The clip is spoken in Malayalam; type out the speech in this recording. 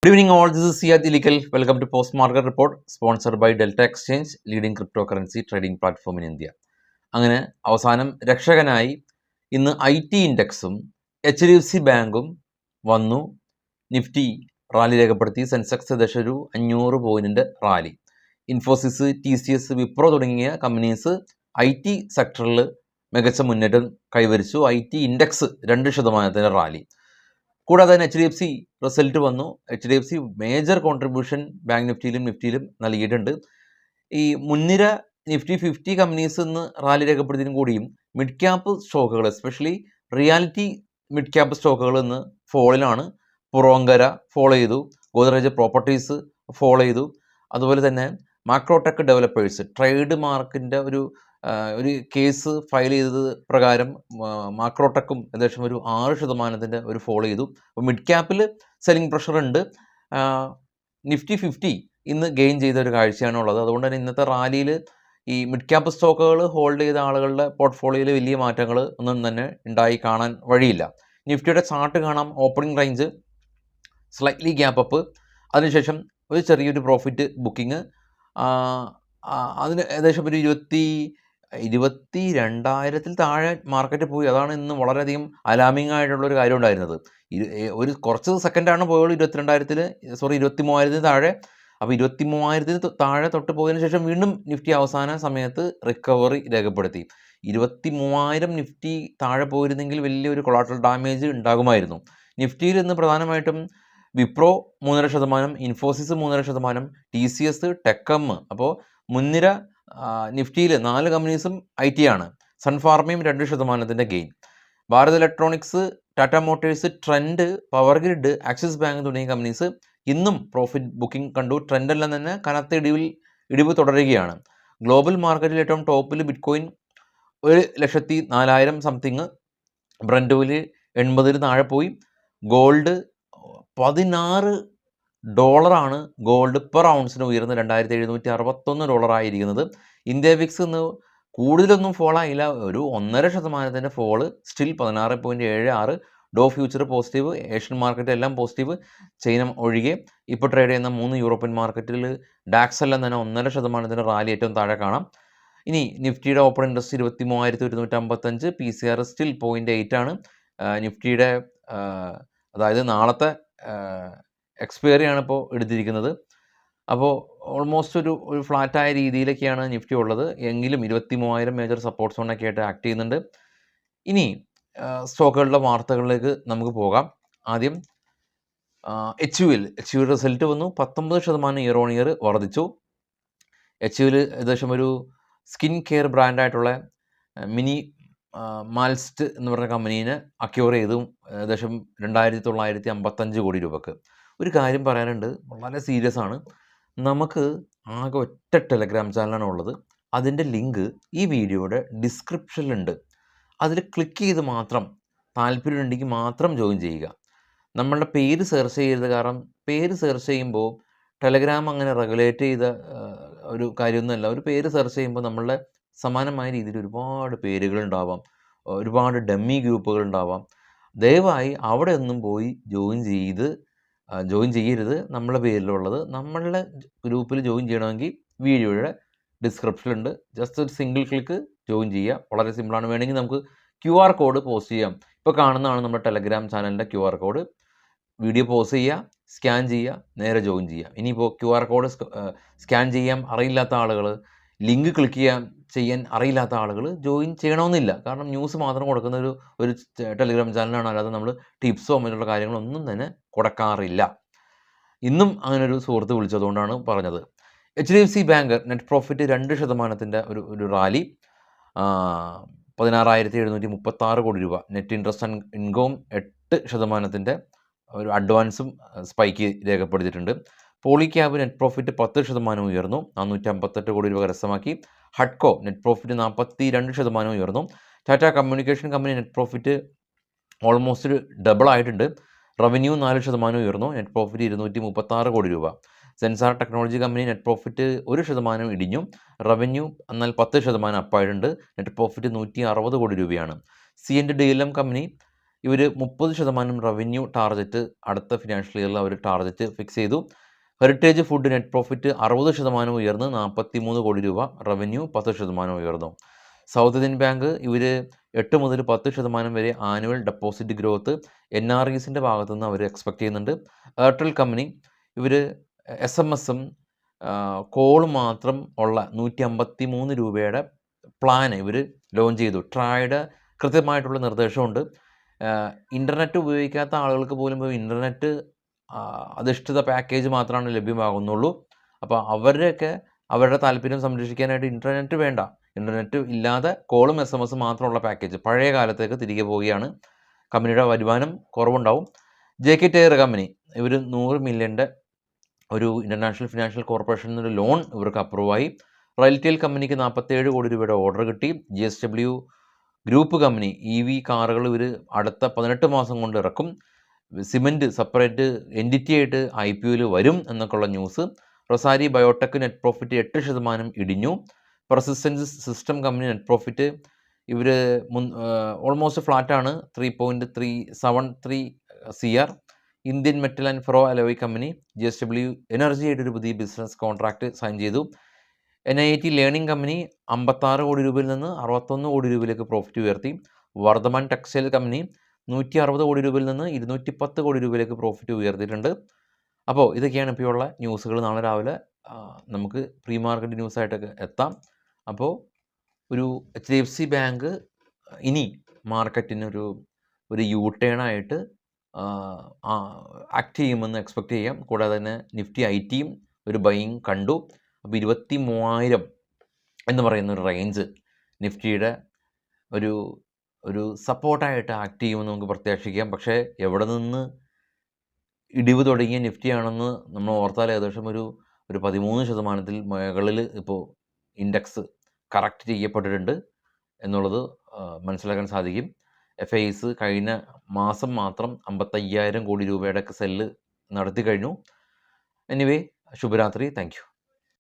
Good evening all, this is Siad Ilikal. Welcome to Post Market Report sponsored by Delta Exchange, leading cryptocurrency trading platform in India. അങ്ങനെ അവസാനം രക്ഷകനായി ഇന്ന് IT ഇൻഡെക്സും HDFC ബാങ്കും വന്നു. നിഫ്റ്റി റാലി രേഖപ്പെടുത്തി. സെൻസെക്സ് ഒരു 500 പോയിന്റിൻ്റെ റാലി. ഇൻഫോസിസ്, TCS, വിപ്രോ തുടങ്ങിയ കമ്പനീസ് IT സെക്ടറിൽ മികച്ച മുന്നേറ്റം കൈവരിച്ചു. IT index 2% rally. കൂടാതെ തന്നെ HDFC റിസൾട്ട് വന്നു. HDFC മേജർ കോൺട്രിബ്യൂഷൻ ബാങ്ക് നിഫ്റ്റിയിലും നൽകിയിട്ടുണ്ട്. ഈ മുൻനിര നിഫ്റ്റി 50 കമ്പനീസ് ഇന്ന് റാലി രേഖപ്പെടുത്തിയതിനും കൂടിയും മിഡ് ക്യാപ്പ് സ്റ്റോക്കുകൾ, എസ്പെഷ്യലി റിയാലിറ്റി മിഡ് ക്യാപ്പ് സ്റ്റോക്കുകൾ ഇന്ന് ഫോളിലാണ്. പുറോങ്കര ഫോളോ ചെയ്തു, ഗോദ്രേജ് പ്രോപ്പർട്ടീസ് ഫോളോ ചെയ്തു. അതുപോലെ തന്നെ മാക്രോടെക് ഡെവലപ്പേഴ്സ് ട്രേഡ് മാർക്കിൻ്റെ ഒരു കേസ് ഫയൽ ചെയ്തത് പ്രകാരം മാക്രോടെക്കും ഏകദേശം ഒരു 6% ഒരു ഫോളോ ചെയ്തു. അപ്പോൾ മിഡ് ക്യാപ്പിൽ സെല്ലിംഗ് പ്രഷർ ഉണ്ട്. നിഫ്റ്റി 50 ഇന്ന് ഗെയിൻ ചെയ്ത ഒരു കാഴ്ചയാണ് ഉള്ളത്. അതുകൊണ്ട് തന്നെ ഇന്നത്തെ റാലിയിൽ ഈ മിഡ് ക്യാപ്പ് സ്റ്റോക്കുകൾ ഹോൾഡ് ചെയ്ത ആളുകളുടെ പോർട്ട്ഫോളിയോയിൽ വലിയ മാറ്റങ്ങൾ ഒന്നും തന്നെ ഉണ്ടായി കാണാൻ വഴിയില്ല. നിഫ്റ്റിയുടെ ചാർട്ട് കാണാം. Opening range slightly gap up, അതിനുശേഷം ഒരു ചെറിയൊരു പ്രോഫിറ്റ് ബുക്കിംഗ്. അതിന് ഏകദേശം ഒരു 22,000 താഴെ മാർക്കറ്റ് പോയി. അതാണ് ഇന്ന് വളരെയധികം അലാമിംഗ് ആയിട്ടുള്ളൊരു കാര്യം ഉണ്ടായിരുന്നത്. ഒരു കുറച്ച് സെക്കൻഡാണ് പോയുള്ളൂ 23,000 താഴെ. അപ്പോൾ 23,000 താഴെ തൊട്ട് പോയതിനു ശേഷം വീണ്ടും നിഫ്റ്റി അവസാന സമയത്ത് റിക്കവറി രേഖപ്പെടുത്തി. 23,000 നിഫ്റ്റി താഴെ പോയിരുന്നെങ്കിൽ വലിയൊരു കൊളാട്രൽ ഡാമേജ് ഉണ്ടാകുമായിരുന്നു. നിഫ്റ്റിയിൽ ഇന്ന് പ്രധാനമായിട്ടും വിപ്രോ 3.5%, ഇൻഫോസിസ് 3.5%, TCS, ടെക്കം. അപ്പോൾ മുൻനിര നിഫ്റ്റിയിൽ 4 കമ്പനീസും IT ആണ്. സൺഫാർമയും 2% gain. Bharat electronics, Tata motors, trend, power grid, axis bank തുടങ്ങിയ കമ്പനീസ് ഇന്നും പ്രോഫിറ്റ് ബുക്കിംഗ് കണ്ടു. ട്രെൻഡെല്ലാം തന്നെ കനത്ത ഇടിവ് തുടരുകയാണ്. ഗ്ലോബൽ മാർക്കറ്റിൽ ഏറ്റവും ടോപ്പിൽ ബിറ്റ്കോയിൻ 1,04,000 സംതിങ്, ബ്രൻഡോയിൽ 80 താഴെ പോയി. ഗോൾഡ് $16 ഗോൾഡ് പെർ ഔൺസിന് ഉയർന്ന് $2,761 ആയിരിക്കുന്നത്. ഇന്ത്യ വിക്സ് ഇന്ന് കൂടുതലൊന്നും ഫോൾ ആയില്ല, ഒരു 1.5% ഫോള്, സ്റ്റിൽ 16.76. ഡോ ഫ്യൂച്ചർ പോസിറ്റീവ്, ഏഷ്യൻ മാർക്കറ്റ് എല്ലാം പോസിറ്റീവ്, ചൈന ഒഴികെ. ഇപ്പോൾ ട്രേഡ് ചെയ്യുന്ന 3 യൂറോപ്യൻ മാർക്കറ്റിൽ ഡാക്സ് എല്ലാം തന്നെ 1.5% റാലി ഏറ്റവും താഴെ കാണാം. ഇനി നിഫ്റ്റിയുടെ ഓപ്പൺ ഇൻട്രസ്റ്റ് 23,155, PCR സ്റ്റിൽ 0.8 ആണ്. നിഫ്റ്റിയുടെ അതായത് നാളത്തെ എക്സ്പയറിയാണ് ഇപ്പോൾ എടുത്തിരിക്കുന്നത്. അപ്പോൾ ഓൾമോസ്റ്റ് ഒരു ഫ്ലാറ്റായ രീതിയിലൊക്കെയാണ് നിഫ്റ്റി ഉള്ളത്. എങ്കിലും 23,000 മേജർ സപ്പോർട്ട് സോണൊക്കെ ആയിട്ട് ആക്ട് ചെയ്യുന്നുണ്ട്. ഇനി സ്റ്റോക്കുകളുടെ വാർത്തകളിലേക്ക് നമുക്ക് പോകാം. ആദ്യം HUL റിസൾട്ട് വന്നു. 19% ഇയർ ഓൺ ഇയർ വർദ്ധിച്ചു. HUL ഏകദേശം ഒരു സ്കിൻ കെയർ ബ്രാൻഡായിട്ടുള്ള മിനി മാൽസ്റ്റ് എന്ന് പറഞ്ഞ കമ്പനീനെ അക്യൂർ ചെയ്തു ഏകദേശം 2,955 കോടി രൂപക്ക്. ഒരു കാര്യം പറയാനുണ്ട്, വളരെ സീരിയസ് ആണ്. നമുക്ക് ആകെ ഒറ്റ ടെലഗ്രാം ചാനലാണ് ഉള്ളത്. അതിൻ്റെ ലിങ്ക് ഈ വീഡിയോയുടെ ഡിസ്ക്രിപ്ഷനിലുണ്ട്. അതിൽ ക്ലിക്ക് ചെയ്ത് മാത്രം താല്പര്യമുണ്ടെങ്കിൽ മാത്രം ജോയിൻ ചെയ്യുക. നമ്മളുടെ പേര് സെർച്ച് ചെയ്യരുത്. കാരണം പേര് സെർച്ച് ചെയ്യുമ്പോൾ ടെലഗ്രാം അങ്ങനെ റെഗുലേറ്റ് ചെയ്ത ഒരു കാര്യമൊന്നുമല്ല. ഒരു പേര് സെർച്ച് ചെയ്യുമ്പോൾ നമ്മളുടെ സമാനമായ രീതിയിൽ ഒരുപാട് പേരുകളുണ്ടാവാം, ഒരുപാട് ഡമ്മി ഗ്രൂപ്പുകൾ ഉണ്ടാവാം. ദയവായി അവിടെ ഒന്നും പോയി ജോയിൻ ചെയ്യരുത്. നമ്മളെ പേരിലുള്ളത് നമ്മളുടെ ഗ്രൂപ്പിൽ ജോയിൻ ചെയ്യണമെങ്കിൽ വീഡിയോയുടെ ഡിസ്ക്രിപ്ഷനിലുണ്ട്. ജസ്റ്റ് ഒരു സിംഗിൾ ക്ലിക്ക് ജോയിൻ ചെയ്യുക. വളരെ സിമ്പിളാണ്. വേണമെങ്കിൽ നമുക്ക് QR കോഡ് പോസ്റ്റ് ചെയ്യാം. ഇപ്പോൾ കാണുന്നതാണ് നമ്മുടെ ടെലഗ്രാം ചാനലിൻ്റെ QR കോഡ്. വീഡിയോ പോസ്റ്റ് ചെയ്യുക, സ്കാൻ ചെയ്യുക, നേരെ ജോയിൻ ചെയ്യുക. ഇനിയിപ്പോൾ QR കോഡ് സ്കാൻ ചെയ്യാൻ അറിയില്ലാത്ത ആളുകൾ, ലിങ്ക് ക്ലിക്ക് ചെയ്യാൻ അറിയില്ലാത്ത ആളുകൾ ജോയിൻ ചെയ്യണമെന്നില്ല. കാരണം ന്യൂസ് മാത്രം കൊടുക്കുന്ന ഒരു ടെലഗ്രാം ചാനലാണ്. അല്ലാതെ നമ്മൾ ടിപ്സോ മറ്റുള്ള കാര്യങ്ങളൊന്നും തന്നെ കൊടുക്കാറില്ല. ഇന്നും അങ്ങനൊരു സുഹൃത്ത് വിളിച്ചതുകൊണ്ടാണ് പറഞ്ഞത്. HDFC ബാങ്ക് നെറ്റ് പ്രോഫിറ്റ് 2% ഒരു റാലി, 16,736 കോടി രൂപ. നെറ്റ് ഇൻട്രസ്റ്റ് ആൻഡ് ഇൻകം 8% ഒരു അഡ്വാൻസും സ്പൈക്ക് രേഖപ്പെടുത്തിയിട്ടുണ്ട്. പോളിക്യാബ് നെറ്റ് പ്രോഫിറ്റ് 10% ഉയർന്നു, 458 കോടി രൂപ കരസ്ഥമാക്കി. ഹഡ്കോ നെറ്റ് പ്രോഫിറ്റ് 42% ഉയർന്നു. Tata communication company net profit almost double ആയിട്ടുണ്ട്. റവന്യൂ 4% ഉയർന്നു, നെറ്റ് പ്രോഫിറ്റ് 236 കോടി രൂപ. സെൻസാർ ടെക്നോളജി കമ്പനി നെറ്റ് പ്രോഫിറ്റ് 1% ഇടിഞ്ഞു, റവന്യൂ എന്നാൽ 10% അപ്പായിട്ടുണ്ട്. നെറ്റ് പ്രോഫിറ്റ് 160 കോടി രൂപയാണ്. C&DLM കമ്പനി ഇവർ 30% റവന്യൂ ടാർഗറ്റ് അടുത്ത ഫിനാൻഷ്യൽ ഇയറിൽ അവർ ടാർഗറ്റ് ഫിക്സ് ചെയ്തു. ഹെറിറ്റേജ് ഫുഡ് നെറ്റ് പ്രോഫിറ്റ് 60% ഉയർന്ന് 43 കോടി രൂപ, റവന്യൂ 10% ഉയർന്നു. സൗത്ത് ഇന്ത്യൻ ബാങ്ക് ഇവർ 8 മുതൽ 10% വരെ ആനുവൽ ഡെപ്പോസിറ്റ് ഗ്രോത്ത് NREസിൻ്റെ ഭാഗത്തുനിന്ന് അവർ എക്സ്പെക്റ്റ് ചെയ്യുന്നുണ്ട്. എയർടെൽ കമ്പനി ഇവർ SMS-ഉം കോൾ മാത്രം ഉള്ള 153 രൂപയുടെ പ്ലാൻ ഇവർ ലോഞ്ച് ചെയ്തു. ട്രായുടെ കൃത്യമായിട്ടുള്ള നിർദ്ദേശമുണ്ട്. ഇൻ്റർനെറ്റ് ഉപയോഗിക്കാത്ത ആളുകൾക്ക് പോലും ഇപ്പോൾ ഇൻ്റർനെറ്റ് അധിഷ്ഠിത പാക്കേജ് മാത്രമാണ് ലഭ്യമാകുന്നുള്ളൂ. അപ്പോൾ അവരുടെ താല്പര്യം സംരക്ഷിക്കാനായിട്ട് ഇൻ്റർനെറ്റ് വേണ്ട, ഇൻ്റർനെറ്റ് ഇല്ലാതെ കോളും SMS മാത്രമുള്ള പാക്കേജ് പഴയ കാലത്തേക്ക് തിരികെ പോവുകയാണ്. കമ്പനിയുടെ വരുമാനം കുറവുണ്ടാവും. JK ടയർ കമ്പനി ഇവർ 100 മില്യൻ്റെ ഒരു ഇൻ്റർനാഷണൽ ഫിനാൻഷ്യൽ കോർപ്പറേഷനിൽ നിന്ന് ലോൺ ഇവർക്ക് അപ്രൂവായി. റെയിൽറ്റെയിൽ കമ്പനിക്ക് 47 കോടി രൂപയുടെ ഓർഡർ കിട്ടി. GSW ഗ്രൂപ്പ് കമ്പനി EV കാറുകൾ ഇവർ അടുത്ത 18 മാസം കൊണ്ട് ഇറക്കും. സിമൻറ്റ് സെപ്പറേറ്റ് എൻറ്റിറ്റി ആയിട്ട് IPOയിൽ വരും എന്നൊക്കെയുള്ള news. Rossari biotech net profit 8% ഇടിഞ്ഞു. Persistence system company net profit ഇവർ ഓൾമോസ്റ്റ് ഫ്ലാറ്റാണ്, 3.373 CR. Indian metal and ferro alloy company GSW energy ആയിട്ടൊരു പുതിയ ബിസിനസ് കോൺട്രാക്റ്റ് സൈൻ ചെയ്തു. NIT ലേണിംഗ് കമ്പനി 56 കോടി രൂപയിൽ നിന്ന് 61 കോടി രൂപയിലേക്ക് പ്രോഫിറ്റ് ഉയർത്തി. വർദ്ധമാൻ ടെക്സ്റ്റൈൽ കമ്പനി 160 കോടി രൂപയിൽ നിന്ന് 210 കോടി രൂപയിലേക്ക് പ്രോഫിറ്റ് ഉയർത്തിയിട്ടുണ്ട്. അപ്പോൾ ഇതൊക്കെയാണ് ഇപ്പോഴുള്ള ന്യൂസുകൾ. നാളെ രാവിലെ നമുക്ക് പ്രീ മാർക്കറ്റ് ന്യൂസായിട്ടൊക്കെ എത്താം. അപ്പോൾ ഒരു HDFC ബാങ്ക് ഇനി മാർക്കറ്റിനൊരു യു ടേണായിട്ട് ആക്ട് ചെയ്യുമെന്ന് എക്സ്പെക്റ്റ് ചെയ്യാം. കൂടാതെ തന്നെ നിഫ്റ്റി ITയും ഒരു ബൈയിങ് കണ്ടു. അപ്പോൾ 23,000 എന്ന് പറയുന്ന ഒരു റേഞ്ച് നിഫ്റ്റിയുടെ ഒരു സപ്പോർട്ടായിട്ട് ആക്ട് ചെയ്യുമെന്ന് നമുക്ക് പ്രത്യാശിക്കാം. പക്ഷേ എവിടെ നിന്ന് ഇടിവ് തുടങ്ങിയ നിഫ്റ്റിയാണെന്ന് നമ്മൾ ഓർത്താൽ ഏകദേശം ഒരു 13% മുകളിൽ ഇപ്പോൾ ഇൻഡെക്സ് കറക്റ്റ് ചെയ്യപ്പെട്ടിട്ടുണ്ട് എന്നുള്ളത് മനസ്സിലാക്കാൻ സാധിക്കും. FIs കഴിഞ്ഞ മാസം മാത്രം 55,000 കോടി രൂപയുടെ സെല്ല് നടത്തി കഴിഞ്ഞു. എനിവേ, ശുഭരാത്രി. Thank you.